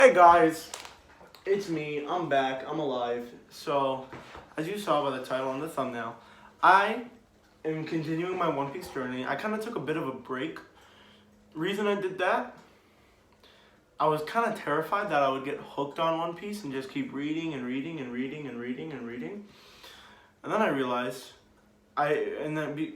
Hey guys, it's me. I'm back. I'm alive. So, as you saw by the title and the thumbnail, I am continuing my One Piece journey. I kind of took a bit of a break. Reason I did that, I was kind of terrified that I would get hooked on One Piece and just keep reading and reading and reading and reading and reading. And then I realized I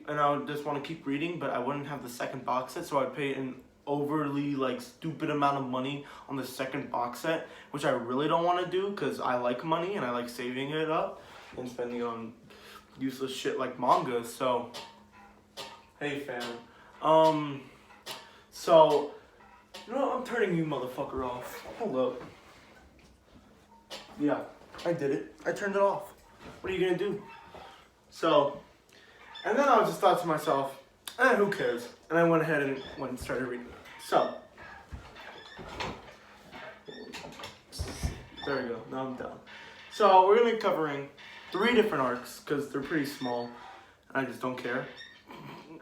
would just want to keep reading, but I wouldn't have the second box set, so I'd pay an overly stupid amount of money on the second box set, which I really don't want to do because I like money and I like saving it up and spending it on useless shit like manga. So hey fam, so you know what? I'm turning you motherfucker off. Hold up. Yeah, I did it. I turned it off. What are you gonna do? So, and then I just thought to myself, who cares? And I went ahead and started reading. So, there we go. Now I'm done. So, we're going to be covering 3 different arcs because they're pretty small. And I just don't care.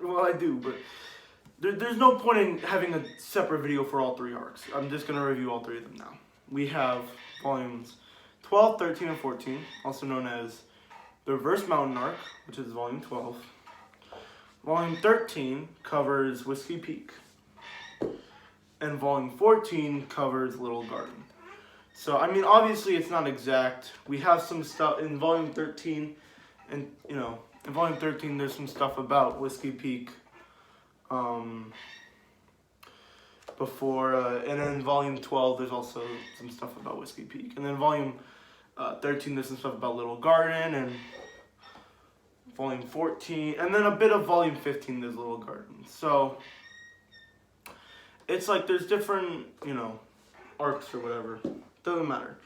Well, I do, but there's no point in having a separate video for all 3 arcs. I'm just going to review all 3 of them now. We have volumes 12, 13, and 14, also known as the Reverse Mountain arc, which is volume 12. Volume 13 covers Whiskey Peak. And volume 14 covers Little Garden. So, I mean, obviously it's not exact. We have some stuff in volume 13, and, you know, in volume 13 there's some stuff about Whiskey Peak before, and then in volume 12 there's also some stuff about Whiskey Peak. And then volume 13 there's some stuff about Little Garden, and volume 14, and then a bit of volume 15, there's Little Garden. So, it's like there's different, arcs or whatever. Doesn't matter.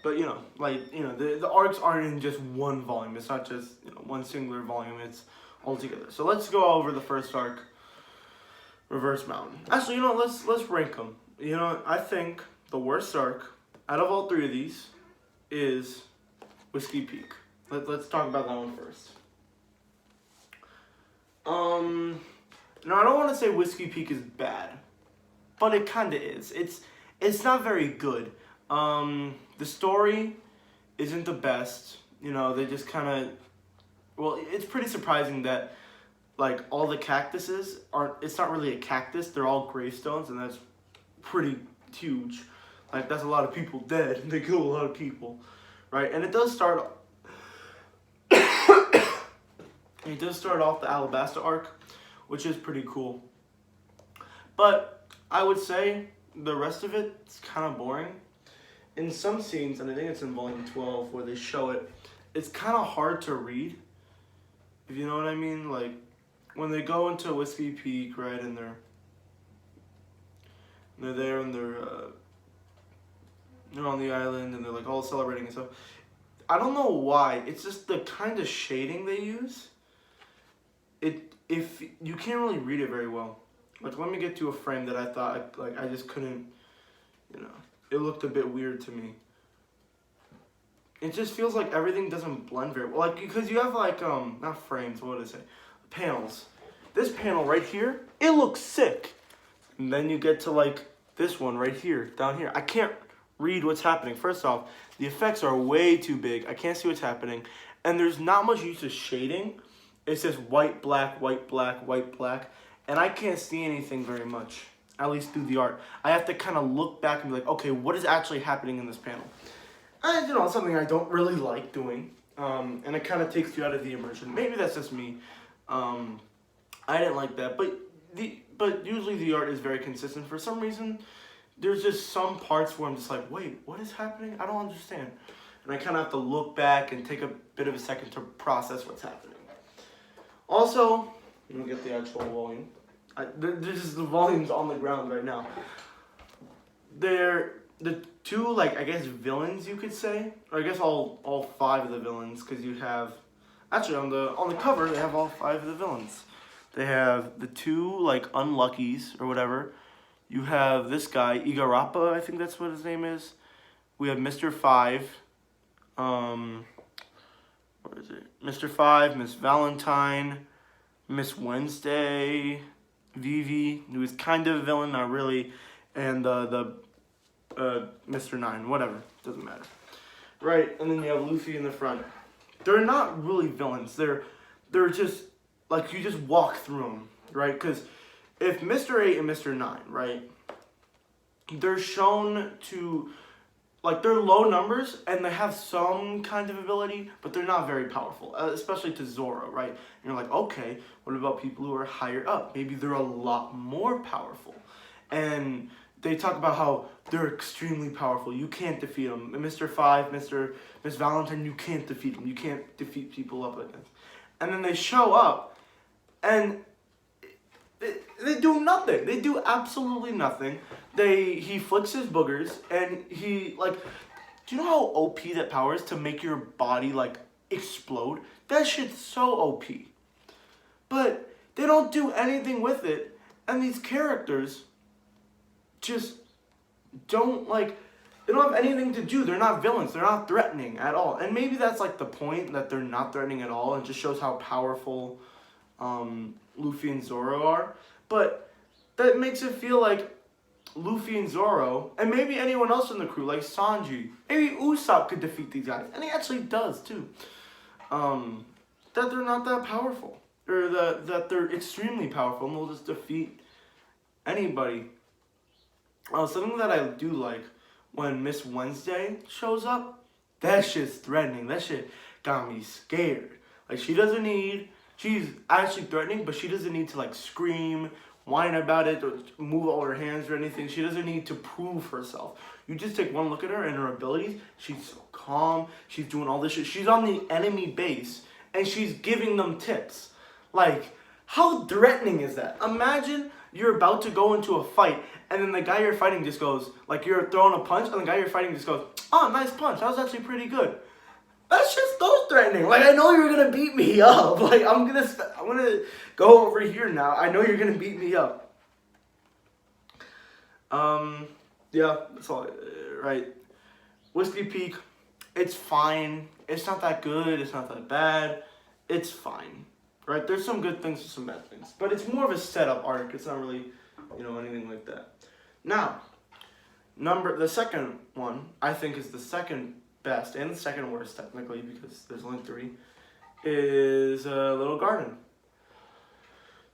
But, the arcs aren't in just one volume. It's not just, one singular volume. It's all together. So, let's go over the first arc, Reverse Mountain. Actually, let's rank them. I think the worst arc out of all 3 of these is Whiskey Peak. Let's talk about that one first. No, I don't want to say Whiskey Peak is bad, but it kind of is. It's not very good. The story isn't the best. They just kind of, well, it's pretty surprising that, all the cactuses aren't, it's not really a cactus. They're all gravestones, and that's pretty huge. That's a lot of people dead. They kill a lot of people, right? And it does start off the Alabasta arc, which is pretty cool. But I would say the rest of it's kind of boring. In some scenes, and I think it's in volume 12 where they show it, it's kind of hard to read, if you know what I mean. When they go into Whiskey Peak, right, and they're there and they're on the island and they're all celebrating and stuff. I don't know why. It's just the kind of shading they use. If you can't really read it very well. Let me get to a frame that I thought I just couldn't. It looked a bit weird to me. It just feels like everything doesn't blend very well. Because you have not frames. What is it? Panels. This panel right here, it looks sick. And then you get to this one right here, down here. I can't read what's happening. First off, the effects are way too big. I can't see what's happening. And there's not much use of shading. It says white, black, white, black, white, black. And I can't see anything very much, at least through the art. I have to kind of look back and be like, okay, what is actually happening in this panel? And, it's something I don't really like doing. And it kind of takes you out of the immersion. Maybe that's just me. I didn't like that. But usually the art is very consistent. For some reason, there's just some parts where I'm just like, wait, what is happening? I don't understand. And I kind of have to look back and take a bit of a second to process what's happening. Also, let me get the actual volume. There's just the volumes on the ground right now. They're the 2, I guess, villains, you could say. Or I guess all 5 of the villains, because you have... Actually, on the cover, they have all 5 of the villains. They have the 2, unluckies, or whatever. You have this guy, Igarappa, I think that's what his name is. We have Mr. 5. What is it? Mr. 5, Miss Valentine, Miss Wednesday, Vivi, who is kind of a villain, not really, and the Mr. 9, whatever, doesn't matter. Right, and then you have Luffy in the front. They're not really villains. They're just, like, you just walk through them, right? Because if Mr. 8 and Mr. 9, right, they're shown to, like, they're low numbers, and they have some kind of ability, but they're not very powerful, especially to Zoro, right? And you're like, okay, what about people who are higher up? Maybe they're a lot more powerful. And they talk about how they're extremely powerful. You can't defeat them. Mr. 5, Miss Valentine, you can't defeat them. You can't defeat people up against. And then they show up, and they do nothing. They do absolutely nothing. He flicks his boogers, and he, like, do you know how OP that power is to make your body, like, explode? That shit's so OP. But they don't do anything with it, and these characters just don't, like, they don't have anything to do. They're not villains. They're not threatening at all. And maybe that's, like, the point, that they're not threatening at all. It just shows how powerful Luffy and Zoro are. But that makes it feel like Luffy and Zoro, and maybe anyone else in the crew, like Sanji, maybe Usopp could defeat these guys. And he actually does, too. That they're not that powerful. Or that they're extremely powerful, and they'll just defeat anybody. Something that I do like, when Miss Wednesday shows up, that shit's threatening. That shit got me scared. Like, she's actually threatening, but she doesn't need to, like, scream, whine about it, or move all her hands or anything. She doesn't need to prove herself. You just take one look at her and her abilities. She's so calm. She's doing all this shit. She's on the enemy base, and she's giving them tips. Like, how threatening is that? Imagine you're about to go into a fight, and then the guy you're fighting just goes, like, you're throwing a punch, and the guy you're fighting just goes, oh, nice punch. That was actually pretty good. That's just so threatening. Like, I know you're gonna beat me up. Like, I'm gonna go over here now. I know you're gonna beat me up. Yeah, that's all. Right. Whiskey Peak, it's fine. It's not that good. It's not that bad. It's fine. Right? There's some good things and some bad things, but it's more of a setup arc. It's not really, anything like that. Now, the second one I think is the second best and the second worst technically, because there's only 3, is Little Garden.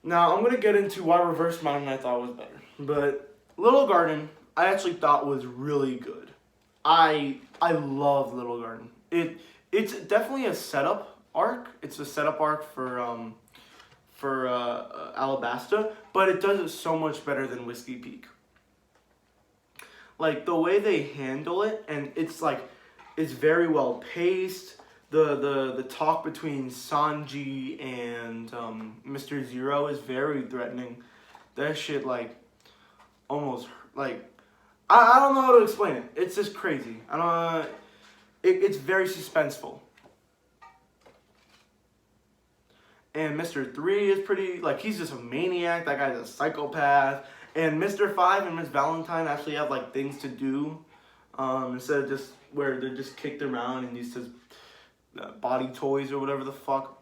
Now I'm gonna get into why Reverse Mountain I thought was better, but Little Garden I actually thought was really good. I love Little Garden. It's definitely a setup arc. It's a setup arc for Alabasta, but it does it so much better than Whiskey Peak. Like, the way they handle it, and it's like, it's very well paced. The talk between Sanji and Mr. Zero is very threatening. That shit, like, almost, like, I don't know how to explain it. It's just crazy. I don't. It's very suspenseful. And Mr. 3 is pretty, like, he's just a maniac. That guy's a psychopath. And Mr. 5 and Miss Valentine actually have, like, things to do. Instead of just where they're just kicked around and used to body toys or whatever the fuck.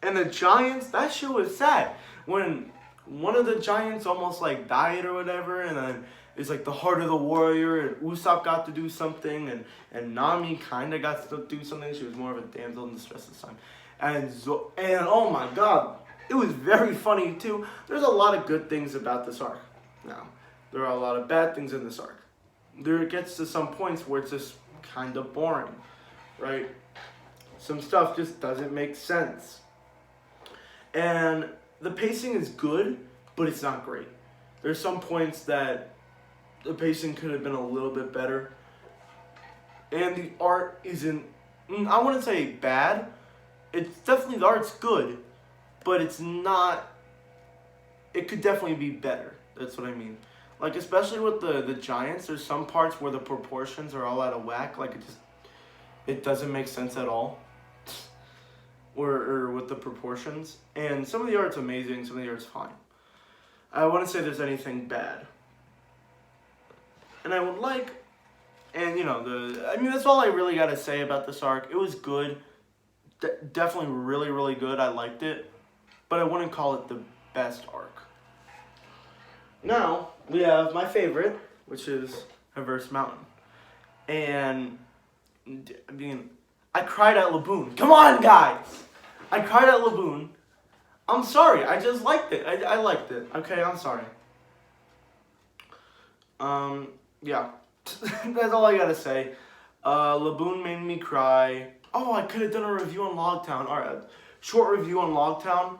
And the Giants, that shit was sad. When one of the Giants almost, like, died or whatever, and then it's like the heart of the warrior, and Usopp got to do something, and Nami kind of got to do something. She was more of a damsel in distress this time. And oh my god, it was very funny too. There's a lot of good things about this arc. Now, there are a lot of bad things in this arc. There gets to some points where it's just kind of boring, right? Some stuff just doesn't make sense. And the pacing is good, but it's not great. There's some points that the pacing could have been a little bit better. And the art isn't, I wouldn't say bad. It's definitely, the art's good, but it's not, it could definitely be better. That's what I mean. Like, especially with the Giants, there's some parts where the proportions are all out of whack. Like, it doesn't make sense at all. Or with the proportions. And some of the art's amazing, some of the art's fine. I wouldn't say there's anything bad. And I would like, and that's all I really got to say about this arc. It was good. Definitely really, really good. I liked it. But I wouldn't call it the best arc. Now, we have my favorite, which is Reverse Mountain. And, I mean, I cried at Laboon. Come on, guys! I cried at Laboon. I'm sorry, I just liked it. I liked it. Okay, I'm sorry. Yeah. That's all I gotta say. Laboon made me cry. Oh, I could have done a review on Logtown. Alright, short review on Logtown.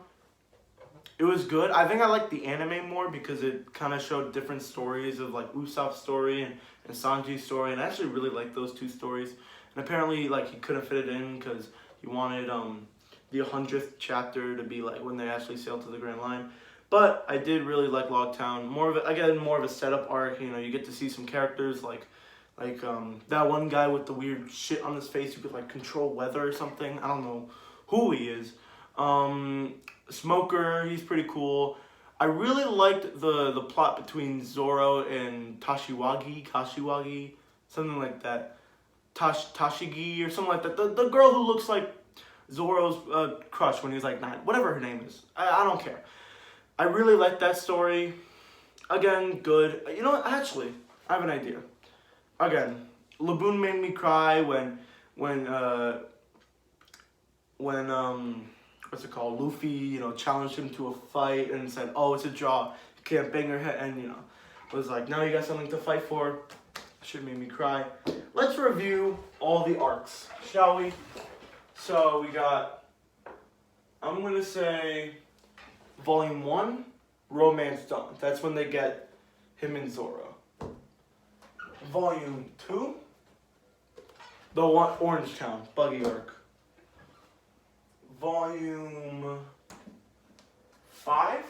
It was good. I think I liked the anime more because it kind of showed different stories of like Usopp's story and Sanji's story, and I actually really liked those two stories. And apparently, like, he couldn't fit it in because he wanted the 100th chapter to be like when they actually sailed to the Grand Line. But I did really like Logtown. More of a setup arc. You know, you get to see some characters like that one guy with the weird shit on his face who could like control weather or something. I don't know who he is. Smoker, he's pretty cool. I really liked the plot between Zoro and Kashiwagi, something like that. Tashigi or something like that. The girl who looks like Zoro's crush when he was like 9, whatever her name is. I don't care. I really liked that story. Again, good. You know what? Actually, I have an idea. Again, Laboon made me cry when what's it called? Luffy, you know, challenged him to a fight and said, "Oh, it's a draw. You can't bang her head." And, you know, was like, "Now you got something to fight for." Should make me cry. Let's review all the arcs, shall we? So we got, I'm gonna say, Volume 1, Romance Dawn. That's when they get him and Zoro. Volume 2, the one Orange Town, Buggy arc. Volume 5,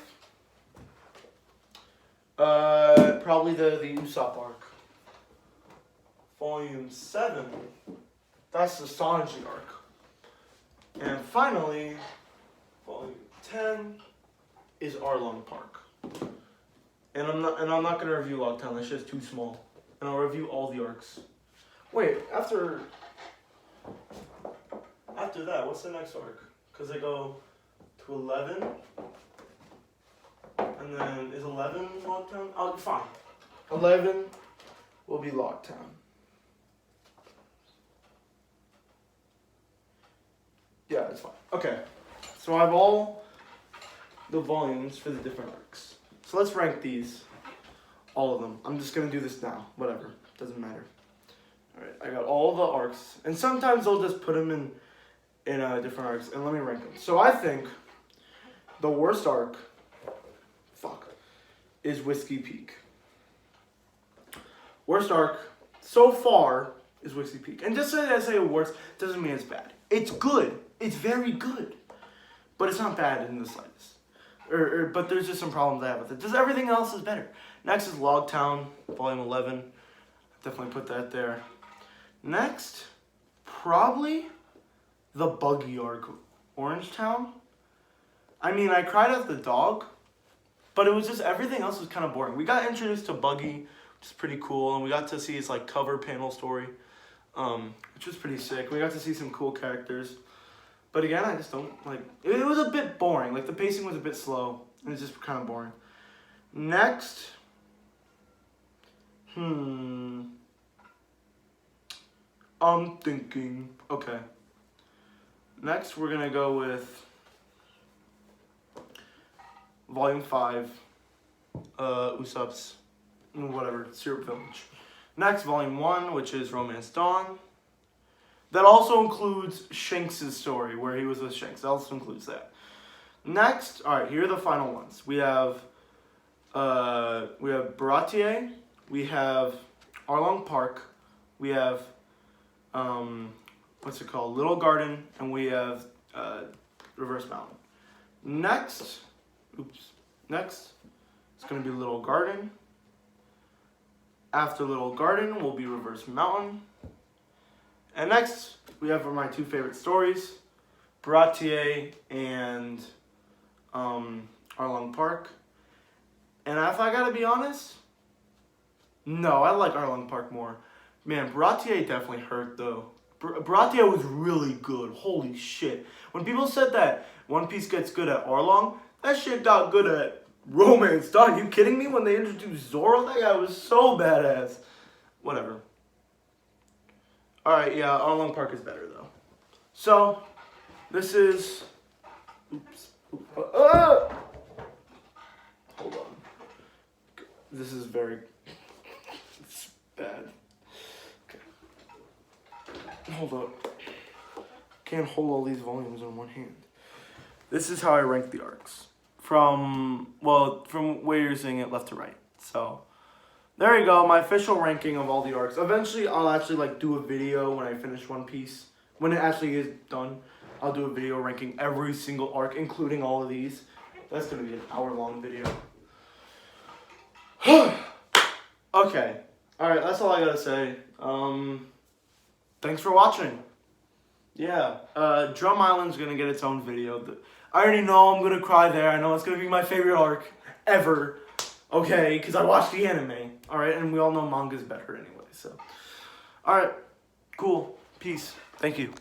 probably the Usopp arc. Volume 7, that's the Sanji arc. And finally, Volume 10 is Arlong Park. And I'm not gonna review Logtown. That's just too small. And I'll review all the arcs. Wait, after that, what's the next arc? Because they go to 11, and then is 11 Logtown? Oh, fine. 11 will be Logtown. Yeah, it's fine. Okay, so I have all the volumes for the different arcs. So let's rank these, all of them. I'm just gonna do this now. Whatever, doesn't matter. All right, I got all the arcs, and sometimes I'll just put them in different arcs, and let me rank them. So I think the worst arc, is Whiskey Peak. Worst arc so far is Whiskey Peak, and just so I say worst doesn't mean it's bad. It's good. It's very good, but it's not bad in the slightest. But there's just some problems I have with it. Just everything else is better. Next is Logtown, Volume 11. Definitely put that there. Next, probably the Buggy arc, Orange Town. I mean, I cried at the dog, but it was just everything else was kind of boring. We got introduced to Buggy, which is pretty cool, and we got to see his like cover panel story, which was pretty sick. We got to see some cool characters. But again, I just don't like it. It was a bit boring. Like the pacing was a bit slow, and it's just kind of boring. Next, I'm thinking. Okay. Next, we're gonna go with Volume 5, Usopp's whatever Syrup Village. Next, Volume 1, which is Romance Dawn. That also includes Shanks' story, where he was with Shanks. That also includes that. Next, all right, here are the final ones. We have Baratier, we have Arlong Park, we have what's it called, Little Garden, and we have Reverse Mountain. Next, it's gonna be Little Garden. After Little Garden will be Reverse Mountain. And next, we have my two favorite stories, Baratier and Arlong Park. And if I gotta be honest, no, I like Arlong Park more. Man, Baratier definitely hurt though. Baratier was really good, holy shit. When people said that One Piece gets good at Arlong, that shit got good at Romance Dawn. Are you kidding me? When they introduced Zoro, that guy was so badass. whatever. Alright, yeah, Arlong Park is better though. So, this is... Oops. Hold on. This is very... It's bad. Okay. Hold up. Can't hold all these volumes in one hand. This is how I rank the arcs. From where you're seeing it left to right. So, there you go, my official ranking of all the arcs. Eventually, I'll actually like do a video when I finish One Piece. When it actually is done, I'll do a video ranking every single arc, including all of these. That's gonna be an hour-long video. Okay, alright, that's all I gotta say. Thanks for watching. Yeah, Drum Island's gonna get its own video. I already know I'm gonna cry there. I know it's gonna be my favorite arc ever. Okay, because I watched the anime. Alright, and we all know manga's better anyway, so. Alright, cool. Peace. Thank you.